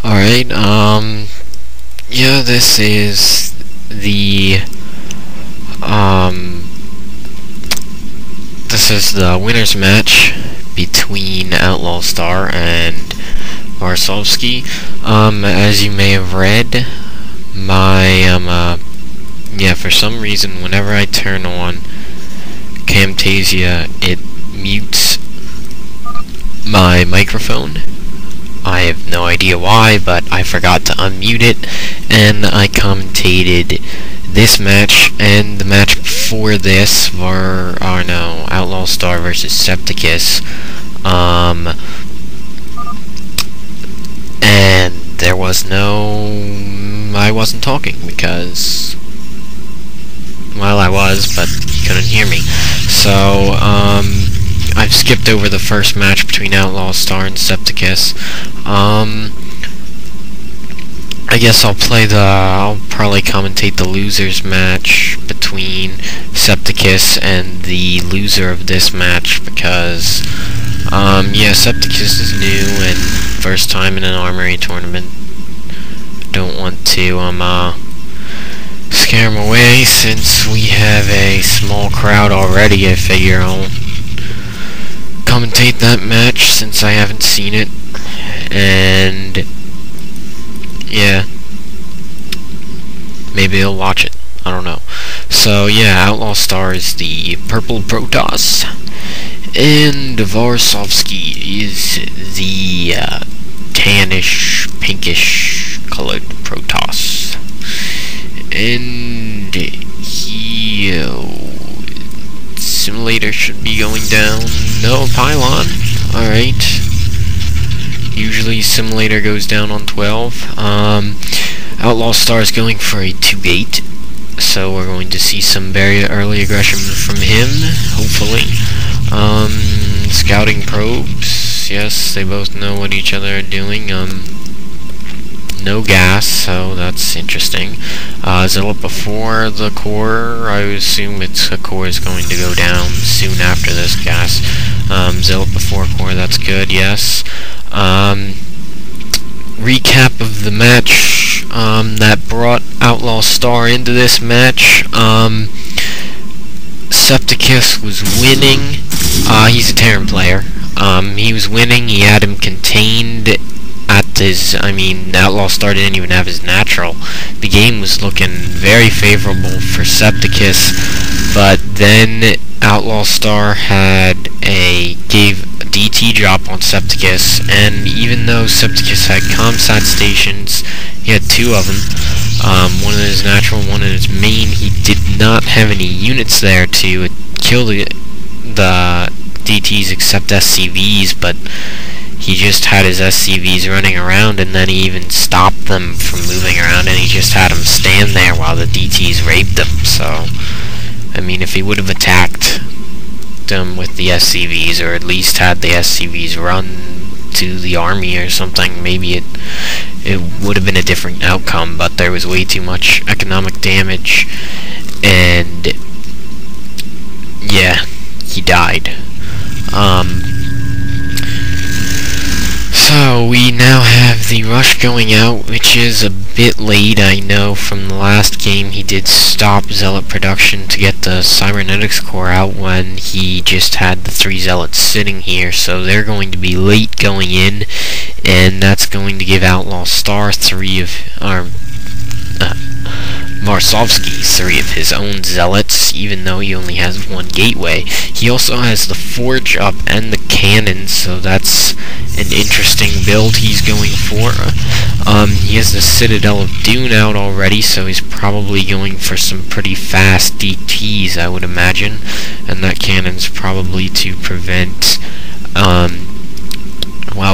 Alright, yeah, this is the winner's match between Outlaw Star and Varsovsky. As you may have read, for some reason, whenever I turn on Camtasia, it mutes my microphone. I have no idea why, but I forgot to unmute it, and I commentated this match and the match before this, Outlaw Star versus Septicus, and there was I wasn't talking because, well, I was, but you couldn't hear me. So, I've skipped over the first match between Outlaw Star and Septicus. I guess I'll probably commentate the losers match between Septicus and the loser of this match because, Septicus is new and first time in an Armory tournament. Don't want to, scare him away since we have a small crowd already. I figure I'll commentate that match since I haven't seen it, and yeah, maybe I'll watch it. I don't know. So yeah, Outlaw Star is the purple Protoss, and Varsovsky is the tannish, pinkish colored Protoss, and simulator should be going down. No, pylon. Alright. Usually simulator goes down on 12. Outlaw Star is going for a 2-8. So we're going to see some very early aggression from him, hopefully. Scouting probes. Yes, they both know what each other are doing. No gas, so that's interesting. Zealot before the core. I assume a core is going to go down soon after this gas. Zealot before core, that's good, yes. Recap of the match that brought Outlaw Star into this match. Septicus was winning. He's a Terran player. He was winning, he had him contained at his, Outlaw Star didn't even have his natural. The game was looking very favorable for Septicus, but then Outlaw Star gave a DT drop on Septicus, and even though Septicus had ComSat stations, he had two of them, one in his natural, one in his main. He did not have any units there to kill the DTs except SCVs, but he just had his SCVs running around, and then he even stopped them from moving around, and he just had them stand there while the DTs raped them. So, if he would have attacked them with the SCVs, or at least had the SCVs run to the army or something, maybe it would have been a different outcome, but there was way too much economic damage, and yeah, he died. So we now have the rush going out, which is a bit late. I know from the last game he did stop Zealot production to get the Cybernetics core out when he just had the 3 Zealots sitting here, so they're going to be late going in, and that's going to give Outlaw Star Varsovsky 3 of his own Zealots, even though he only has 1 gateway. He also has the Forge up and the cannon, so that's an interesting build he's going for. He has the Citadel of Dune out already, so he's probably going for some pretty fast DTs, I would imagine, and that cannon's probably to prevent,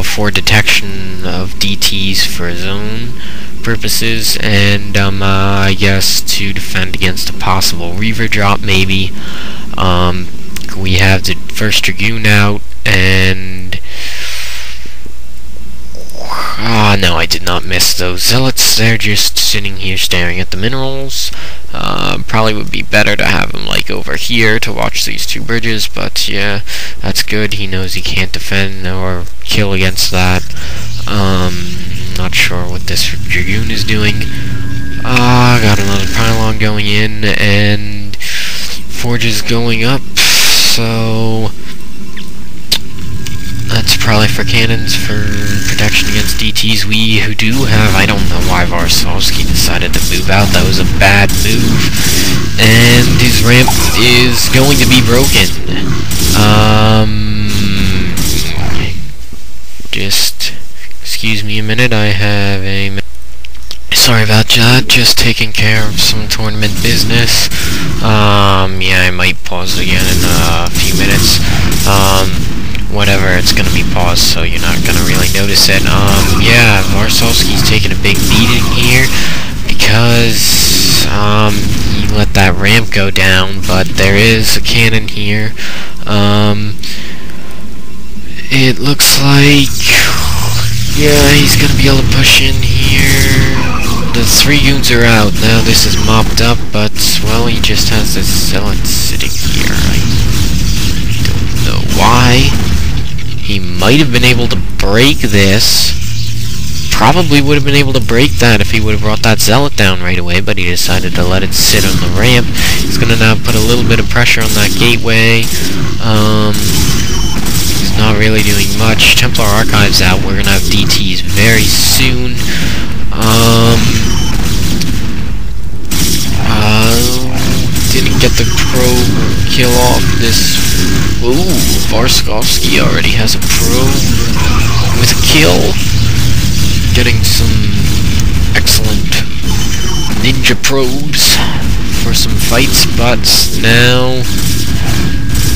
for detection of DTs for zone purposes, and I guess to defend against a possible Reaver drop, maybe. We have the first Dragoon out, and no, I did not miss those zealots. They're just sitting here staring at the minerals. Probably would be better to have him, like, over here to watch these two bridges, but yeah, that's good. He knows he can't defend or kill against that. Not sure what this Dragoon is doing. Got another pylon going in, and forges going up, so that's probably for cannons for protection against DTs. We who do have, I don't know why Varsovsky decided to move out. That was a bad move, and his ramp is going to be broken. Just excuse me a minute, I have a... Sorry about that, just taking care of some tournament business. Yeah, I might pause again in a few minutes. Whatever, it's gonna be paused, so you're not gonna really notice it. Yeah, Varsovsky's taking a big beating here, because, he let that ramp go down, but there is a cannon here. It looks like... Yeah, he's gonna be able to push in here. The 3 goons are out. Now this is mopped up, but, well, he just has this zealot sitting here. I don't know why. He might have been able to break this. Probably would have been able to break that if he would have brought that zealot down right away, but he decided to let it sit on the ramp. He's gonna now put a little bit of pressure on that gateway. He's not really doing much. Templar Archives out. We're gonna have DTs very soon. Didn't get the probe kill off this. Ooh, Varsovsky already has a probe with a kill. Getting some excellent ninja probes for some fights, but now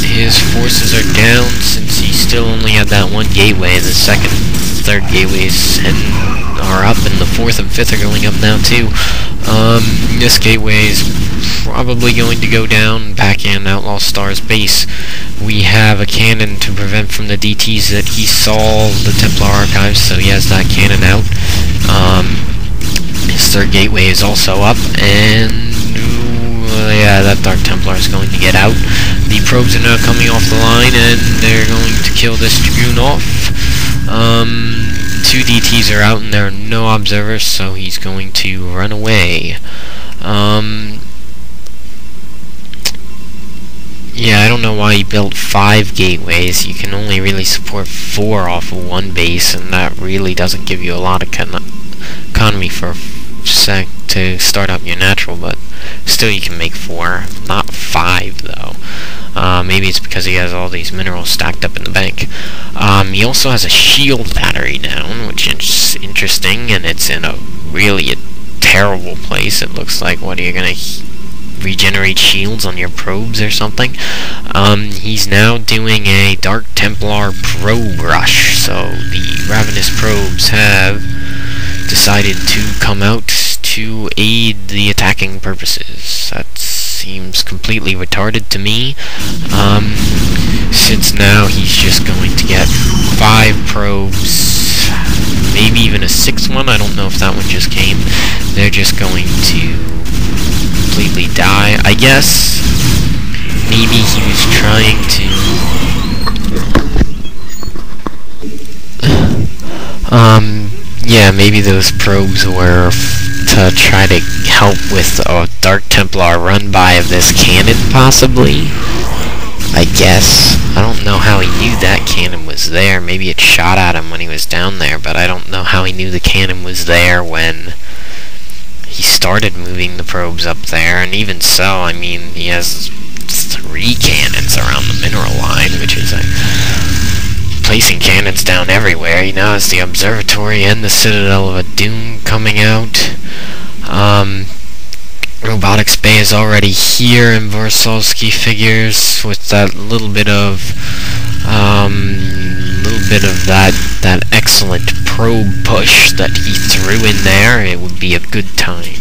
his forces are down since he still only had that one gateway. The second, third gateways are up, and the fourth and fifth are going up now too. This gateway is probably going to go down back in Outlaw Star's base. We have a cannon to prevent from the DTs that he saw the Templar Archives, so he has that cannon out. His third gateway is also up, and yeah, that Dark Templar is going to get out. The probes are now coming off the line, and they're going to kill this Dragoon off. 2 DTs are out, and there are no observers, so he's going to run away. Yeah, I don't know why he built 5 gateways. You can only really support 4 off of one base, and that really doesn't give you a lot of economy for to start up your natural, but still you can make 4, not 5 though. Maybe it's because he has all these minerals stacked up in the bank. He also has a shield battery down, which is interesting, and it's in a really terrible place. It looks like, what, are you gonna regenerate shields on your probes or something? He's now doing a Dark Templar probe rush, so the Ravenous probes have decided to come out to aid the attacking purposes. That seems completely retarded to me, since now he's just going to get 5 probes, maybe even a 6th one. I don't know if that one just came. They're just going to completely die. I guess maybe he was trying to yeah, maybe those probes were to try to help with a Dark Templar run-by of this cannon, possibly? I guess. I don't know how he knew that cannon was there. Maybe it shot at him when he was down there, but I don't know how he knew the cannon was there when he started moving the probes up there. And even so, I mean, he has 3 cannons around the mineral line, which is placing cannons down everywhere. He now has the Observatory and the Citadel of Doom coming out. Robotics Bay is already here, and Varsovsky figures with that little bit of that excellent probe push that he threw in there. It would be a good time.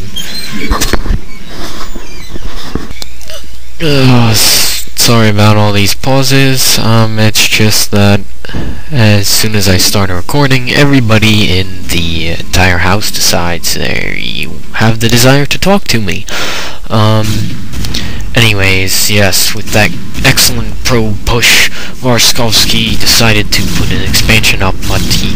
Sorry about all these pauses. It's just that as soon as I start a recording, everybody in the entire house decides they have the desire to talk to me. Anyways, yes, with that excellent pro push, Varskovsky decided to put an expansion up, but he